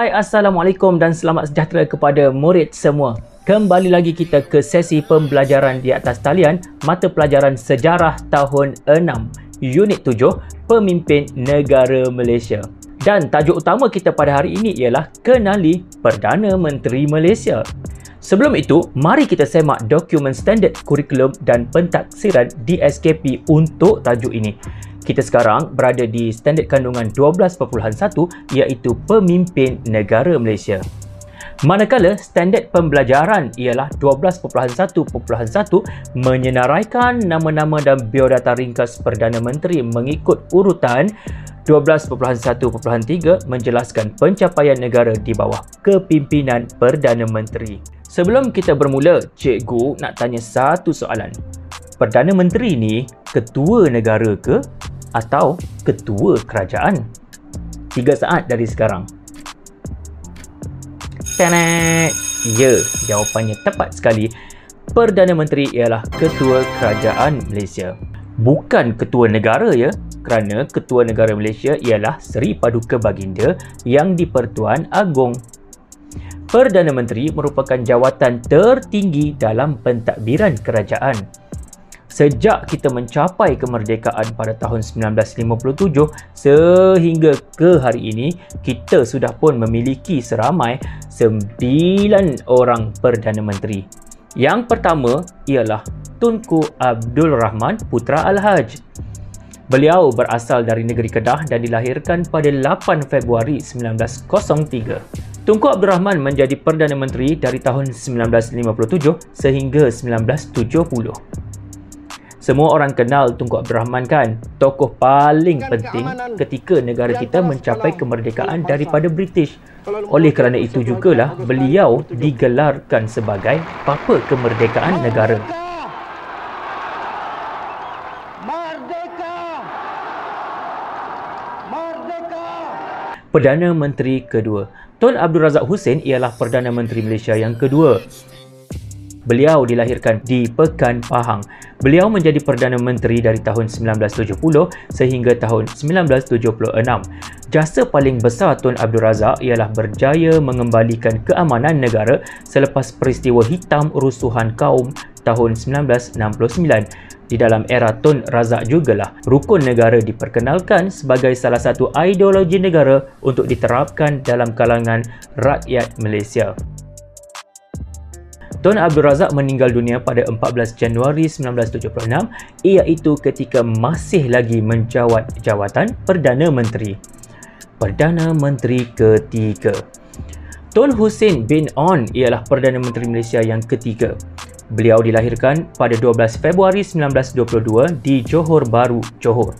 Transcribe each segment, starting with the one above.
Hai, Assalamualaikum dan selamat sejahtera kepada murid semua. Kembali lagi kita ke sesi pembelajaran di atas talian mata pelajaran sejarah tahun 6, unit 7, Pemimpin Negara Malaysia. Dan tajuk utama kita pada hari ini ialah kenali Perdana Menteri Malaysia. Sebelum itu, mari kita semak dokumen standard kurikulum dan pentaksiran DSKP untuk tajuk ini. Kita sekarang berada di standard kandungan 12.1 iaitu Pemimpin Negara Malaysia. Manakala standard pembelajaran ialah 12.1.1 menyenaraikan nama-nama dan biodata ringkas Perdana Menteri mengikut urutan. 12.1.3 menjelaskan pencapaian negara di bawah kepimpinan Perdana Menteri. Sebelum kita bermula, cikgu nak tanya satu soalan. Perdana Menteri ni ketua negara ke atau ketua kerajaan? 3 saat dari sekarang. Tanak! Ya, jawapannya tepat sekali. Perdana Menteri ialah ketua kerajaan Malaysia. Bukan ketua negara ya, kerana ketua negara Malaysia ialah Seri Paduka Baginda Yang di-Pertuan Agong. Perdana Menteri merupakan jawatan tertinggi dalam pentadbiran kerajaan. Sejak kita mencapai kemerdekaan pada tahun 1957 sehingga ke hari ini, kita sudah pun memiliki seramai 9 orang Perdana Menteri. Yang pertama ialah Tunku Abdul Rahman Putra Al-Haj. Beliau berasal dari negeri Kedah dan dilahirkan pada 8 Februari 1903. Tunku Abdul Rahman menjadi Perdana Menteri dari tahun 1957 sehingga 1970. Semua orang kenal Tunku Abdul Rahman kan? Tokoh paling penting ketika negara kita mencapai kemerdekaan daripada British. Oleh kerana itu jugalah beliau digelarkan sebagai Papa Kemerdekaan Negara. Perdana Menteri kedua. Tun Abdul Razak Hussein ialah Perdana Menteri Malaysia yang kedua. Beliau dilahirkan di Pekan Pahang. Beliau menjadi Perdana Menteri dari tahun 1970 sehingga tahun 1976. Jasa paling besar Tun Abdul Razak ialah berjaya mengembalikan keamanan negara selepas peristiwa hitam rusuhan kaum tahun 1969. Di dalam era Tun Razak jugalah rukun negara diperkenalkan sebagai salah satu ideologi negara untuk diterapkan dalam kalangan rakyat Malaysia. Tun Abdul Razak meninggal dunia pada 14 Januari 1976 iaitu ketika masih lagi menjawat jawatan Perdana Menteri. Perdana Menteri ketiga. Tun Hussein bin On ialah Perdana Menteri Malaysia yang ketiga. Beliau dilahirkan pada 12 Februari 1922 di Johor Bahru, Johor.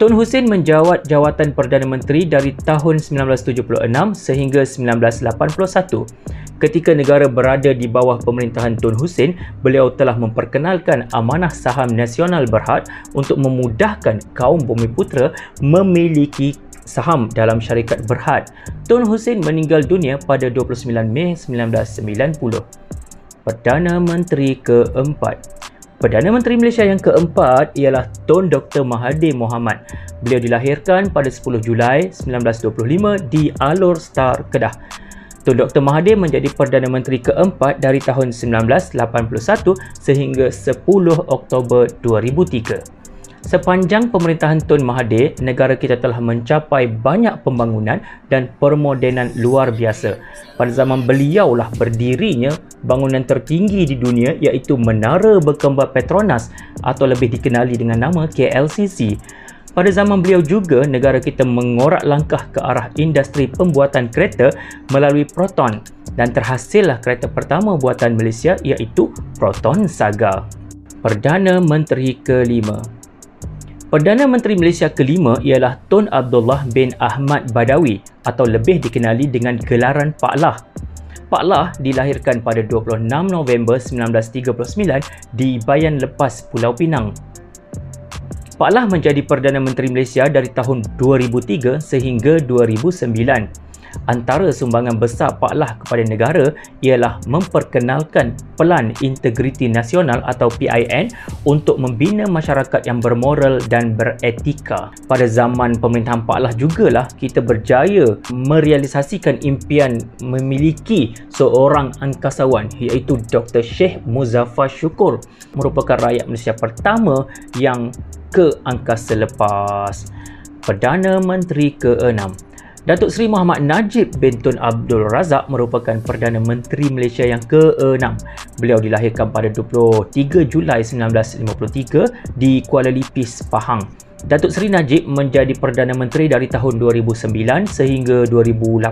Tun Hussein menjawat jawatan Perdana Menteri dari tahun 1976 sehingga 1981. Ketika negara berada di bawah pemerintahan Tun Hussein, beliau telah memperkenalkan amanah saham nasional berhad untuk memudahkan kaum Bumiputera memiliki saham dalam syarikat berhad. Tun Hussein meninggal dunia pada 29 Mei 1990. Perdana Menteri keempat. Perdana Menteri Malaysia yang keempat ialah Tun Dr. Mahathir Mohamad. Beliau dilahirkan pada 10 Julai 1925 di Alor Star, Kedah. Tun Dr. Mahathir menjadi Perdana Menteri keempat dari tahun 1981 sehingga 10 Oktober 2003. Sepanjang pemerintahan Tun Mahathir, negara kita telah mencapai banyak pembangunan dan permodenan luar biasa. Pada zaman beliaulah berdirinya bangunan tertinggi di dunia iaitu Menara Berkembar Petronas atau lebih dikenali dengan nama KLCC. Pada zaman beliau juga, negara kita mengorak langkah ke arah industri pembuatan kereta melalui Proton dan terhasillah kereta pertama buatan Malaysia iaitu Proton Saga. Perdana Menteri kelima. Perdana Menteri Malaysia kelima ialah Tun Abdullah bin Ahmad Badawi atau lebih dikenali dengan gelaran Pak Lah. Pak Lah dilahirkan pada 26 November 1939 di Bayan Lepas, Pulau Pinang. Pak Lah menjadi Perdana Menteri Malaysia dari tahun 2003 sehingga 2009. Antara sumbangan besar Pak Lah kepada negara ialah memperkenalkan Pelan Integriti Nasional atau PIN untuk membina masyarakat yang bermoral dan beretika. Pada zaman pemerintahan Pak Lah jugalah kita berjaya merealisasikan impian memiliki seorang angkasawan, iaitu Dr. Sheikh Muzaffar Shukr, merupakan rakyat Malaysia pertama yang ke angkasa lepas. Perdana Menteri ke-6, Datuk Seri Muhammad Najib bin Tun Abdul Razak merupakan Perdana Menteri Malaysia yang ke-6. Beliau dilahirkan pada 23 Julai 1953 di Kuala Lipis, Pahang. Datuk Seri Najib menjadi Perdana Menteri dari tahun 2009 sehingga 2018.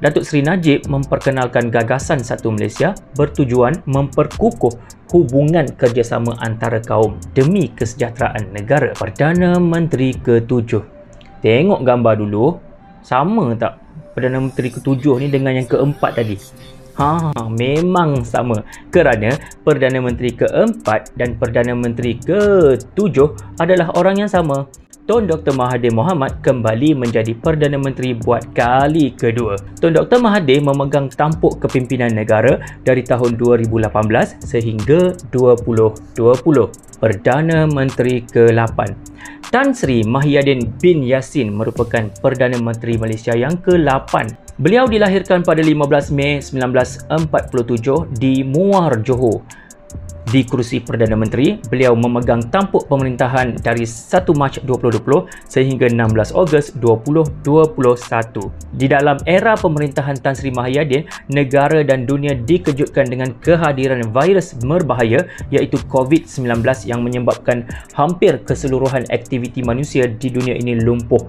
Datuk Seri Najib memperkenalkan gagasan Satu Malaysia bertujuan memperkukuh hubungan kerjasama antara kaum demi kesejahteraan negara. Perdana Menteri ke-7. Tengok gambar dulu. Sama tak Perdana Menteri ke-7 ni dengan yang ke-4 tadi? Memang sama. Kerana Perdana Menteri ke-4 dan Perdana Menteri ke-7 adalah orang yang sama. Tun Dr. Mahathir Mohamad kembali menjadi Perdana Menteri buat kali kedua. Tun Dr. Mahathir memegang tampuk kepimpinan negara dari tahun 2018 sehingga 2020. Perdana Menteri ke-8. Tan Sri Mahyadin bin Yassin merupakan Perdana Menteri Malaysia yang ke-8. Beliau dilahirkan pada 15 Mei 1947 di Muar, Johor. Di kerusi Perdana Menteri, beliau memegang tampuk pemerintahan dari 1 Mac 2020 sehingga 16 Ogos 2021. Di dalam era pemerintahan Tan Sri Mahyadin, negara dan dunia dikejutkan dengan kehadiran virus berbahaya iaitu COVID-19 yang menyebabkan hampir keseluruhan aktiviti manusia di dunia ini lumpuh.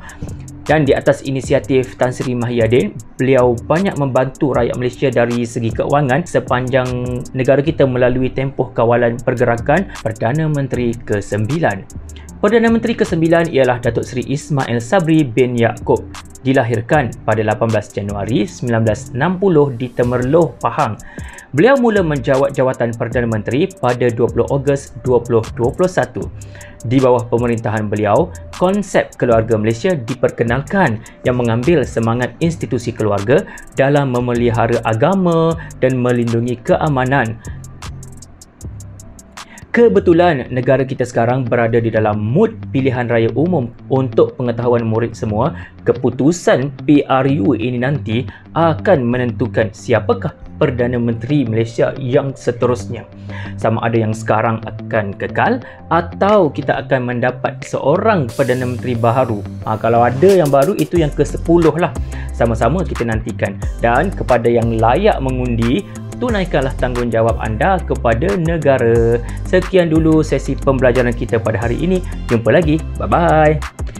Dan di atas inisiatif Tan Sri Mahyadin, beliau banyak membantu rakyat Malaysia dari segi keuangan sepanjang negara kita melalui tempoh kawalan pergerakan. Perdana Menteri ke-9. Perdana Menteri ke-9 ialah Datuk Seri Ismail Sabri bin Yaakob. Dilahirkan pada 18 Januari 1960 di Temerloh, Pahang. Beliau mula menjawat jawatan Perdana Menteri pada 20 Ogos 2021. Di bawah pemerintahan beliau, konsep keluarga Malaysia diperkenalkan yang mengambil semangat institusi keluarga dalam memelihara agama dan melindungi keamanan. Kebetulan negara kita sekarang berada di dalam mood pilihan raya umum. Untuk pengetahuan murid semua, keputusan PRU ini nanti akan menentukan siapakah Perdana Menteri Malaysia yang seterusnya. Sama ada yang sekarang akan kekal atau kita akan mendapat seorang Perdana Menteri baru. Kalau ada yang baru, itu yang ke-10 lah. Sama-sama kita nantikan. Dan kepada yang layak mengundi, tunaikanlah tanggungjawab anda kepada negara. Sekian dulu sesi pembelajaran kita pada hari ini. Jumpa lagi. Bye-bye.